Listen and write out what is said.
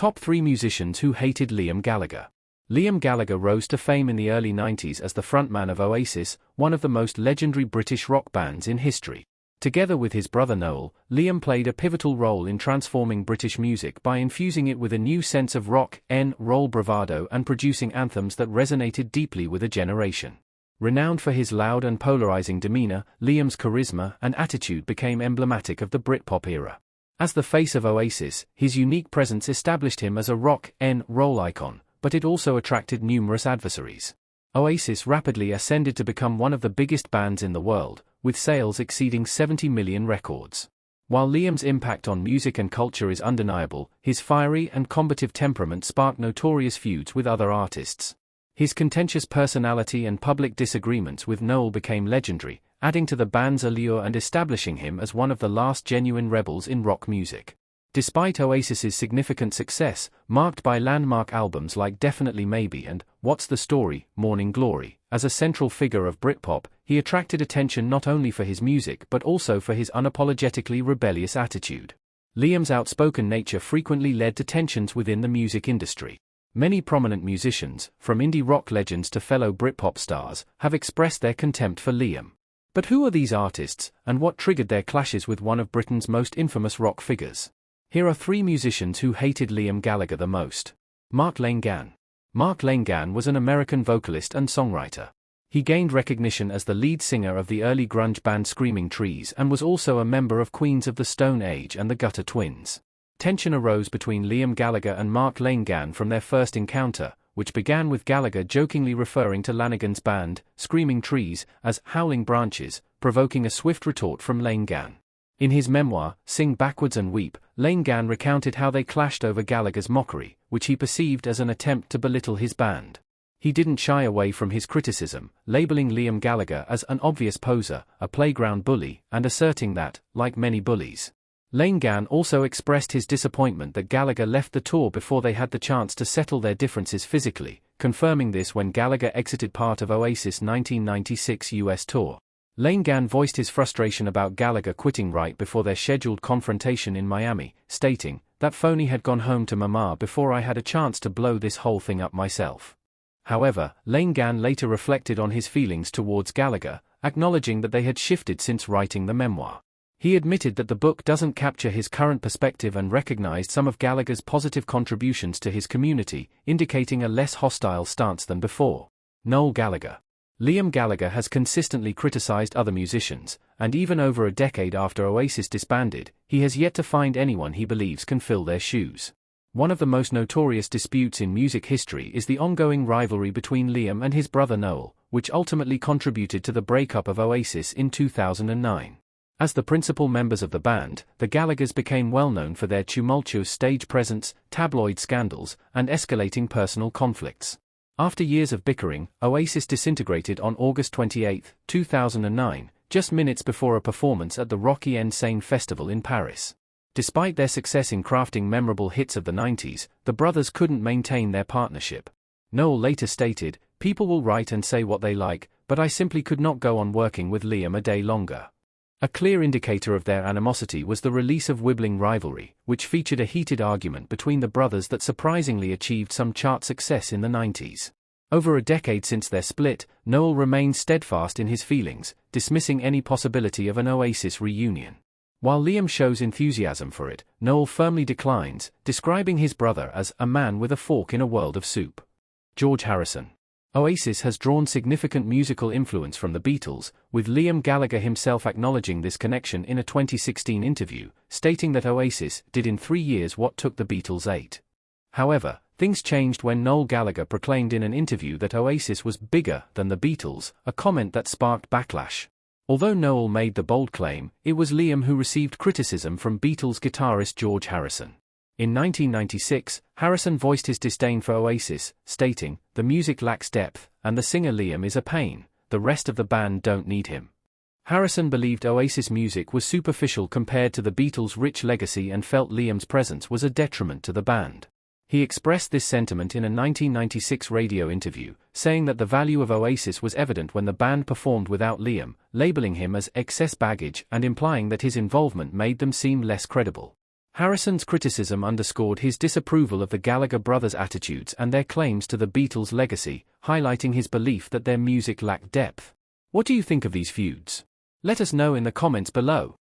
Top 3 musicians who hated Liam Gallagher. Liam Gallagher rose to fame in the early 90s as the frontman of Oasis, one of the most legendary British rock bands in history. Together with his brother Noel, Liam played a pivotal role in transforming British music by infusing it with a new sense of rock and roll bravado and producing anthems that resonated deeply with a generation. Renowned for his loud and polarizing demeanor, Liam's charisma and attitude became emblematic of the Britpop era. As the face of Oasis, his unique presence established him as a rock and roll icon, but it also attracted numerous adversaries. Oasis rapidly ascended to become one of the biggest bands in the world, with sales exceeding 70 million records. While Liam's impact on music and culture is undeniable, his fiery and combative temperament sparked notorious feuds with other artists. His contentious personality and public disagreements with Noel became legendary, adding to the band's allure and establishing him as one of the last genuine rebels in rock music. Despite Oasis's significant success, marked by landmark albums like Definitely Maybe and What's the Story, Morning Glory, as a central figure of Britpop, he attracted attention not only for his music but also for his unapologetically rebellious attitude. Liam's outspoken nature frequently led to tensions within the music industry. Many prominent musicians, from indie rock legends to fellow Britpop stars, have expressed their contempt for Liam. But who are these artists, and what triggered their clashes with one of Britain's most infamous rock figures? Here are 3 musicians who hated Liam Gallagher the most. Mark Lanegan. Mark Lanegan was an American vocalist and songwriter. He gained recognition as the lead singer of the early grunge band Screaming Trees and was also a member of Queens of the Stone Age and the Gutter Twins. Tension arose between Liam Gallagher and Mark Lanegan from their first encounter, which began with Gallagher jokingly referring to Lanegan's band, Screaming Trees, as Howling Branches, provoking a swift retort from Lanegan. In his memoir, Sing Backwards and Weep, Lanegan recounted how they clashed over Gallagher's mockery, which he perceived as an attempt to belittle his band. He didn't shy away from his criticism, labeling Liam Gallagher as an obvious poser, a playground bully, and asserting that, like many bullies. Lanegan also expressed his disappointment that Gallagher left the tour before they had the chance to settle their differences physically, confirming this when Gallagher exited part of Oasis' 1996 US tour. Lanegan voiced his frustration about Gallagher quitting right before their scheduled confrontation in Miami, stating, "That phony had gone home to Mama before I had a chance to blow this whole thing up myself." However, Lanegan later reflected on his feelings towards Gallagher, acknowledging that they had shifted since writing the memoir. He admitted that the book doesn't capture his current perspective and recognized some of Gallagher's positive contributions to his community, indicating a less hostile stance than before. Noel Gallagher. Liam Gallagher has consistently criticized other musicians, and even over a decade after Oasis disbanded, he has yet to find anyone he believes can fill their shoes. One of the most notorious disputes in music history is the ongoing rivalry between Liam and his brother Noel, which ultimately contributed to the breakup of Oasis in 2009. As the principal members of the band, the Gallaghers became well known for their tumultuous stage presence, tabloid scandals, and escalating personal conflicts. After years of bickering, Oasis disintegrated on August 28, 2009, just minutes before a performance at the Rocky en Seine Festival in Paris. Despite their success in crafting memorable hits of the 90s, the brothers couldn't maintain their partnership. Noel later stated, "People will write and say what they like, but I simply could not go on working with Liam a day longer." A clear indicator of their animosity was the release of Rivalry, which featured a heated argument between the brothers that surprisingly achieved some chart success in the 90s. Over a decade since their split, Noel remained steadfast in his feelings, dismissing any possibility of an Oasis reunion. While Liam shows enthusiasm for it, Noel firmly declines, describing his brother as a man with a fork in a world of soup. George Harrison. Oasis has drawn significant musical influence from the Beatles, with Liam Gallagher himself acknowledging this connection in a 2016 interview, stating that Oasis did in 3 years what took the Beatles 8. However, things changed when Noel Gallagher proclaimed in an interview that Oasis was bigger than the Beatles, a comment that sparked backlash. Although Noel made the bold claim, it was Liam who received criticism from Beatles guitarist George Harrison. In 1996, Harrison voiced his disdain for Oasis, stating, "The music lacks depth, and the singer Liam is a pain, the rest of the band don't need him." Harrison believed Oasis music was superficial compared to the Beatles' rich legacy and felt Liam's presence was a detriment to the band. He expressed this sentiment in a 1996 radio interview, saying that the value of Oasis was evident when the band performed without Liam, labeling him as excess baggage and implying that his involvement made them seem less credible. Harrison's criticism underscored his disapproval of the Gallagher brothers' attitudes and their claims to the Beatles' legacy, highlighting his belief that their music lacked depth. What do you think of these feuds? Let us know in the comments below.